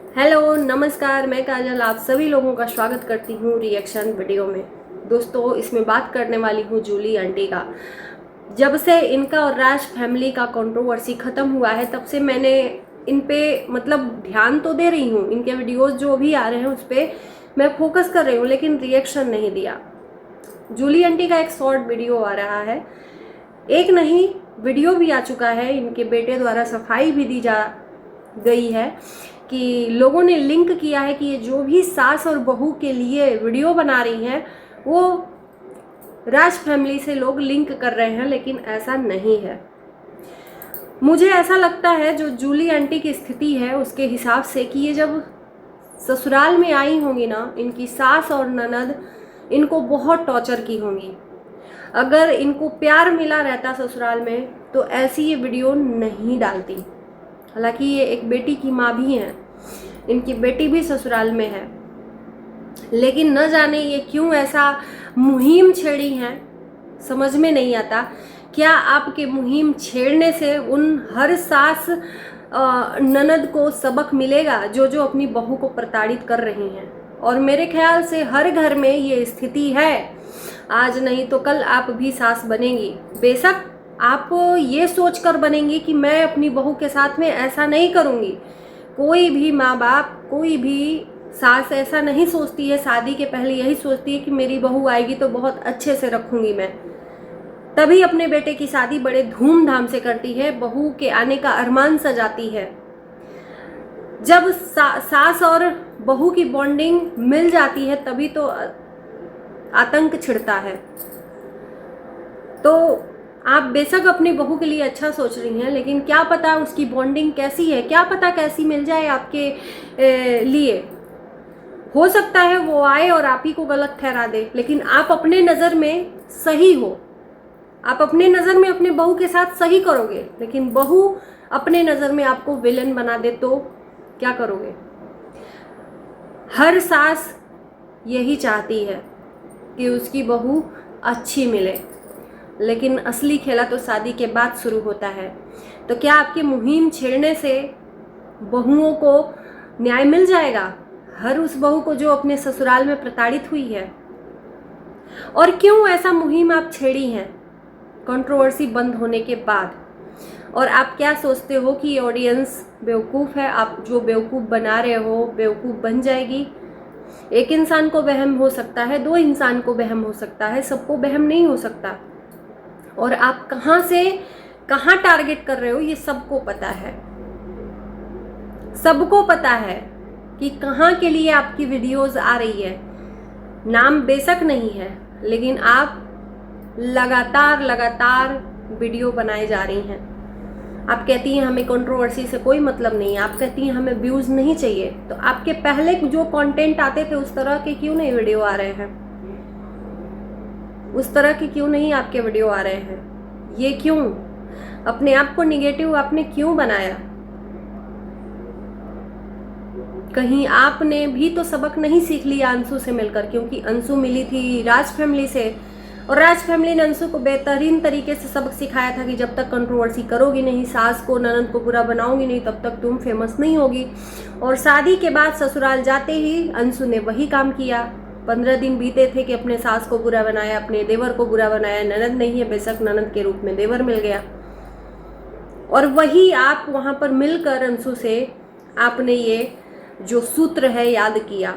Hello नमस्कार, मैं काजल आप सभी लोगों का स्वागत करती हूँ रिएक्शन वीडियो में। दोस्तों, इसमें बात करने वाली हूँ जूली आंटी का। जब से इनका और राज फैमिली का कंट्रोवर्सी ख़त्म हुआ है तब से मैंने इन पे ध्यान तो दे रही हूँ, इनके वीडियोस जो भी आ रहे हैं उस पर मैं फोकस कर रही हूँ, लेकिन रिएक्शन नहीं दिया। जूली आंटी का एक शॉर्ट वीडियो आ रहा है, एक नहीं वीडियो भी आ चुका है, इनके बेटे द्वारा सफाई भी दी जा गई है कि लोगों ने लिंक किया है कि ये जो भी सास और बहू के लिए वीडियो बना रही हैं वो राज फैमिली से लोग लिंक कर रहे हैं, लेकिन ऐसा नहीं है। मुझे ऐसा लगता है जो जूली आंटी की स्थिति है उसके हिसाब से कि ये जब ससुराल में आई होंगी ना, इनकी सास और ननद इनको बहुत टॉर्चर की होंगी। अगर इनको प्यार मिला रहता ससुराल में तो ऐसी ये वीडियो नहीं डालती। हालांकि ये एक बेटी की माँ भी हैं, इनकी बेटी भी ससुराल में है, लेकिन न जाने ये क्यों ऐसा मुहिम छेड़ी हैं, समझ में नहीं आता। क्या आपके मुहिम छेड़ने से उन हर सास ननद को सबक मिलेगा जो जो अपनी बहू को प्रताड़ित कर रही हैं? और मेरे ख्याल से हर घर में ये स्थिति है, आज नहीं तो कल आप भी सास बनेंगी। बेशक आप ये सोचकर बनेंगी कि मैं अपनी बहू के साथ में ऐसा नहीं करूँगी। कोई भी माँ बाप, कोई भी सास ऐसा नहीं सोचती है, शादी के पहले यही सोचती है कि मेरी बहू आएगी तो बहुत अच्छे से रखूँगी मैं, तभी अपने बेटे की शादी बड़े धूमधाम से करती है, बहू के आने का अरमान सजाती है। जब सास और बहू की बॉन्डिंग मिल जाती है तभी तो आतंक छिड़ता है। तो आप बेशक अपनी बहू के लिए अच्छा सोच रही हैं, लेकिन क्या पता उसकी बॉन्डिंग कैसी है, क्या पता कैसी मिल जाए आपके लिए। हो सकता है वो आए और आप ही को गलत ठहरा दे, लेकिन आप अपने नज़र में सही हो, आप अपने नज़र में अपने बहू के साथ सही करोगे, लेकिन बहू अपने नज़र में आपको विलन बना दे तो क्या करोगे? हर सास यही चाहती है कि उसकी बहू अच्छी मिले, लेकिन असली खेला तो शादी के बाद शुरू होता है। तो क्या आपकी मुहिम छेड़ने से बहुओं को न्याय मिल जाएगा? हर उस बहू को जो अपने ससुराल में प्रताड़ित हुई है? और क्यों ऐसा मुहिम आप छेड़ी हैं कंट्रोवर्सी बंद होने के बाद? और आप क्या सोचते हो कि ये ऑडियंस बेवकूफ़ है? आप जो बेवकूफ़ बना रहे हो बेवकूफ़ बन जाएगी। एक इंसान को वहम हो सकता है, दो इंसान को वहम हो सकता है, सबको वहम नहीं हो सकता। और आप कहाँ से कहाँ टारगेट कर रहे हो ये सबको पता है, सबको पता है कि कहाँ के लिए आपकी वीडियोस आ रही है। नाम बेशक नहीं है, लेकिन आप लगातार वीडियो बनाए जा रही हैं। आप कहती हैं हमें कंट्रोवर्सी से कोई मतलब नहीं है, आप कहती हैं हमें व्यूज़ नहीं चाहिए, तो आपके पहले जो कंटेंट आते थे उस तरह के क्यों नहीं वीडियो आ रहे हैं? उस तरह के क्यों नहीं आपके वीडियो आ रहे हैं? ये क्यों? अपने आप को निगेटिव आपने क्यों बनाया? कहीं आपने भी तो सबक नहीं सीख लिया अंशु से मिलकर? क्योंकि अंशु मिली थी राज फैमिली से, और राज फैमिली ने अंशु को बेहतरीन तरीके से सबक सिखाया था कि जब तक कंट्रोवर्सी करोगी नहीं, सास को ननद को बुरा बनाओगी नहीं, तब तक तुम फेमस नहीं होगी। और शादी के बाद ससुराल जाते ही अंशु ने वही काम किया। 15 दिन बीते थे कि अपने सास को बुरा बनाया, अपने देवर को बुरा बनाया। ननद नहीं है, बेशक ननद के रूप में देवर मिल गया, और वही आप वहाँ पर मिलकर अंशु से आपने ये जो सूत्र है याद किया,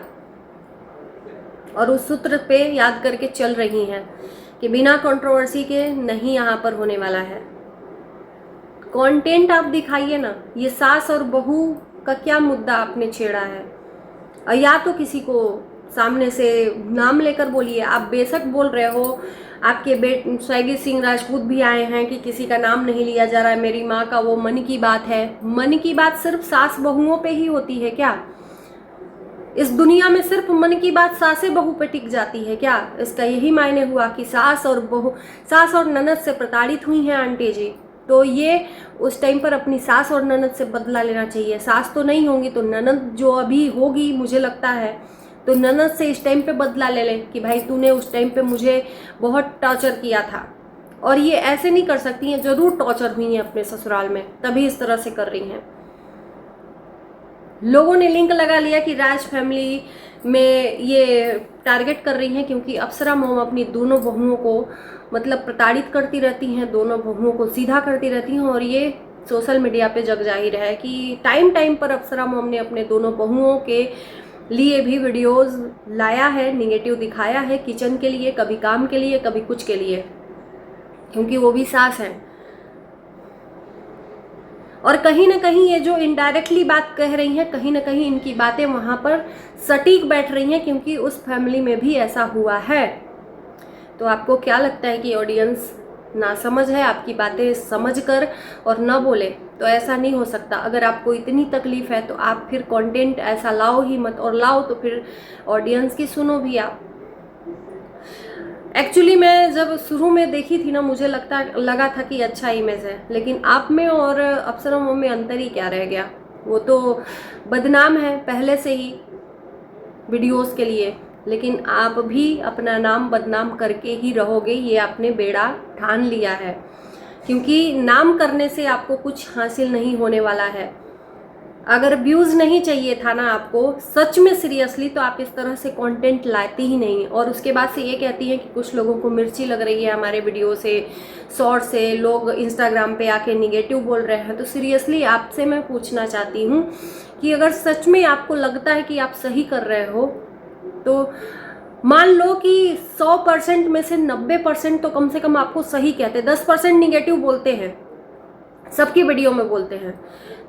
और उस सूत्र पे याद करके चल रही हैं कि बिना कंट्रोवर्सी के नहीं यहाँ पर होने वाला है। कंटेंट आप दिखाइए ना, ये सास और बहू का क्या मुद्दा आपने छेड़ा है? या तो किसी को सामने से नाम लेकर बोलिए। आप बेशक बोल रहे हो, आपके स्वैगी सिंह राजपूत भी आए हैं कि किसी का नाम नहीं लिया जा रहा है, मेरी माँ का वो मन की बात है। मन की बात सिर्फ सास बहुओं पे ही होती है क्या? इस दुनिया में सिर्फ मन की बात सासे बहू पे टिक जाती है क्या? इसका यही मायने हुआ कि सास और ननद से प्रताड़ित हुई हैं आंटी जी, तो ये उस टाइम पर अपनी सास और ननद से बदला लेना चाहिए। सास तो नहीं होंगी तो ननद जो अभी होगी, मुझे लगता है तो ननद से इस टाइम पे बदला ले लें कि भाई तूने उस टाइम पे मुझे बहुत टॉर्चर किया था। और ये ऐसे नहीं कर सकती हैं, जरूर टॉर्चर हुई हैं अपने ससुराल में, तभी इस तरह से कर रही हैं। लोगों ने लिंक लगा लिया कि राज फैमिली में ये टारगेट कर रही हैं क्योंकि अप्सरा मॉम अपनी दोनों बहुओं को मतलब प्रताड़ित करती रहती हैं, दोनों बहुओं को सीधा करती रहती हैं। और ये सोशल मीडिया पे जग जाहिर है कि टाइम टाइम पर अप्सरा मॉम ने अपने दोनों बहुओं के लिए भी वीडियोस लाया है, निगेटिव दिखाया है, किचन के लिए, कभी काम के लिए, कभी कुछ के लिए, क्योंकि वो भी सास हैं। और कहीं ना कहीं ये जो इनडायरेक्टली बात कह रही हैं, कहीं ना कहीं इनकी बातें वहाँ पर सटीक बैठ रही हैं, क्योंकि उस फैमिली में भी ऐसा हुआ है। तो आपको क्या लगता है कि ऑडियंस नासमझ है, आपकी बातें समझ कर और न बोले? तो ऐसा नहीं हो सकता। अगर आपको इतनी तकलीफ है तो आप फिर कंटेंट ऐसा लाओ ही मत, और लाओ तो फिर ऑडियंस की सुनो भी आप। एक्चुअली मैं जब शुरू में देखी थी ना, मुझे लगा था कि अच्छा इमेज है, लेकिन आप में और अप्सरा मॉम में अंतर ही क्या रह गया। वो तो बदनाम है पहले से ही वीडियोस के लिए, लेकिन आप भी अपना नाम बदनाम करके ही रहोगे, ये आपने बेड़ा ठान लिया है। क्योंकि नाम करने से आपको कुछ हासिल नहीं होने वाला है। अगर व्यूज़ नहीं चाहिए था ना आपको सच में सीरियसली, तो आप इस तरह से कंटेंट लाती ही नहीं। और उसके बाद से ये कहती हैं कि कुछ लोगों को मिर्ची लग रही है हमारे वीडियो से, शॉर्ट से, लोग इंस्टाग्राम पे आके निगेटिव बोल रहे हैं। तो सीरियसली आपसे मैं पूछना चाहती हूँ कि अगर सच में आपको लगता है कि आप सही कर रहे हो, तो मान लो कि 100% में से 90% तो कम से कम आपको सही कहते हैं, 10% निगेटिव बोलते हैं, सबकी वीडियो में बोलते हैं,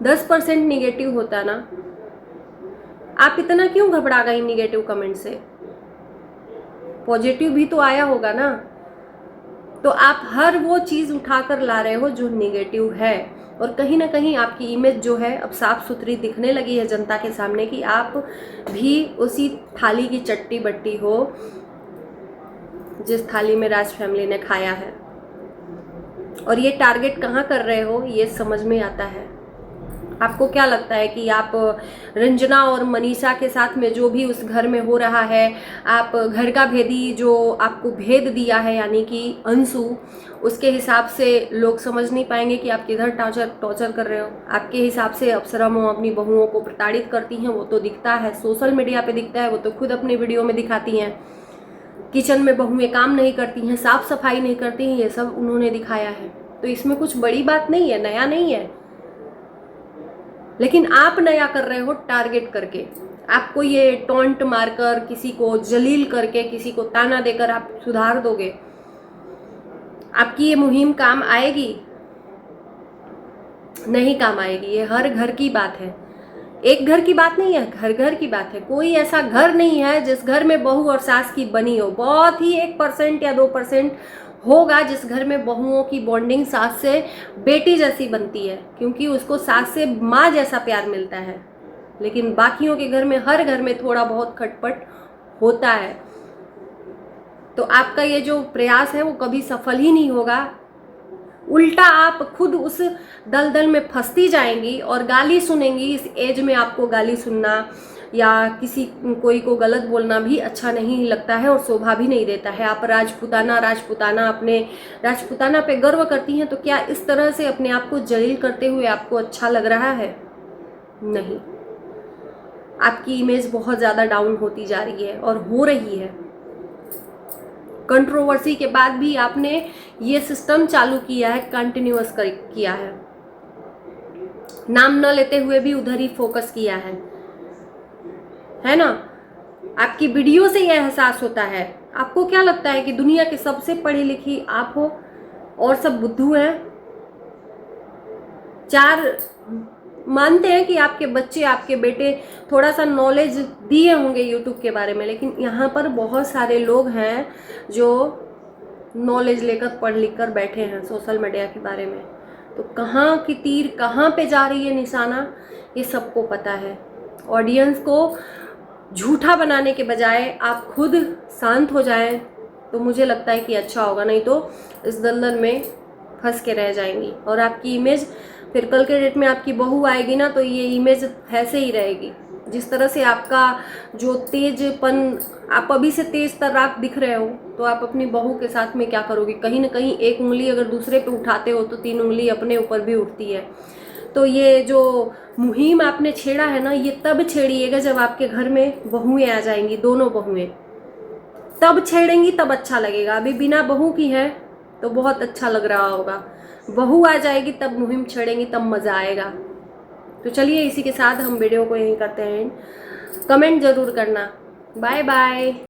10% निगेटिव होता ना, आप इतना क्यों घबरा गई निगेटिव कमेंट से? पॉजिटिव भी तो आया होगा ना। तो आप हर वो चीज़ उठाकर ला रहे हो जो निगेटिव है, और कहीं ना कहीं आपकी इमेज जो है अब साफ सुथरी दिखने लगी है जनता के सामने कि आप भी उसी थाली की चट्टी बट्टी हो जिस थाली में राज फैमिली ने खाया है। और ये टारगेट कहाँ कर रहे हो ये समझ में आता है। आपको क्या लगता है कि आप रंजना और मनीषा के साथ में जो भी उस घर में हो रहा है, आप घर का भेदी जो आपको भेद दिया है यानी कि अंशु, उसके हिसाब से लोग समझ नहीं पाएंगे कि आप किधर टॉर्चर कर रहे हो? आपके हिसाब से अप्सरा मॉम अपनी बहुओं को प्रताड़ित करती हैं, वो तो दिखता है, सोशल मीडिया पे दिखता है, वो तो खुद अपनी वीडियो में दिखाती हैं। किचन में बहुएं काम नहीं करती हैं, साफ सफाई नहीं करती हैं, ये सब उन्होंने दिखाया है। तो इसमें कुछ बड़ी बात नहीं है, नया नहीं है। लेकिन आप नया कर रहे हो टारगेट करके। आपको ये टॉन्ट मारकर, किसी को जलील करके, किसी को ताना देकर आप सुधार दोगे? आपकी ये मुहिम काम आएगी? नहीं काम आएगी। ये हर घर की बात है, एक घर की बात नहीं है, घर घर की बात है। कोई ऐसा घर नहीं है जिस घर में बहू और सास की बनी हो। बहुत ही 1% या 2% होगा जिस घर में बहुओं की बॉन्डिंग सास से बेटी जैसी बनती है, क्योंकि उसको सास से माँ जैसा प्यार मिलता है। लेकिन बाकियों के घर में, हर घर में थोड़ा बहुत खटपट होता है। तो आपका ये जो प्रयास है वो कभी सफल ही नहीं होगा। उल्टा आप खुद उस दलदल में फंसती जाएंगी और गाली सुनेंगी। इस एज में आपको गाली सुनना या किसी कोई को गलत बोलना भी अच्छा नहीं लगता है और शोभा भी नहीं देता है। आप राजपूताना अपने राजपूताना पे गर्व करती हैं, तो क्या इस तरह से अपने आप को जलील करते हुए आपको अच्छा लग रहा है? नहीं। आपकी इमेज बहुत ज़्यादा डाउन होती जा रही है और हो रही है। कंट्रोवर्सी के बाद भी आपने ये सिस्टम चालू किया है, कंटिन्यूअस किया है, नाम न लेते हुए भी उधर ही फोकस किया है ना? आपकी वीडियो से यह एहसास होता है। आपको क्या लगता है कि दुनिया के सबसे पढ़ी लिखी आप हो और सब बुद्धू हैं? मानते हैं कि आपके बच्चे, आपके बेटे थोड़ा सा नॉलेज दिए होंगे यूट्यूब के बारे में, लेकिन यहाँ पर बहुत सारे लोग हैं जो नॉलेज लेकर पढ़ लिख कर बैठे हैं सोशल मीडिया के बारे में। तो कहाँ की तीर कहाँ पे जा रही है निशाना, ये सबको पता है। ऑडियंस को झूठा बनाने के बजाय आप खुद शांत हो जाएं तो मुझे लगता है कि अच्छा होगा। नहीं तो इस दलदल में फंस के रह जाएंगी और आपकी इमेज फिर कल के डेट में आपकी बहू आएगी ना, तो ये इमेज ऐसे ही रहेगी। जिस तरह से आपका जो तेजपन, आप अभी से तेज तर्राक दिख रहे हो, तो आप अपनी बहू के साथ में क्या करोगे? कहीं ना कहीं एक उंगली अगर दूसरे पे उठाते हो तो 3 उंगली अपने ऊपर भी उठती है। तो ये जो मुहिम आपने छेड़ा है ना, ये तब छेड़िएगा जब आपके घर में बहुएं आ जाएंगी, दोनों बहुएं तब छेड़ेंगी, तब अच्छा लगेगा। अभी बिना बहू की है तो बहुत अच्छा लग रहा होगा, बहू आ जाएगी तब मुहिम छेड़ेंगी, तब मज़ा आएगा। तो चलिए इसी के साथ हम वीडियो को यहीं करते हैं। कमेंट ज़रूर करना। Bye bye.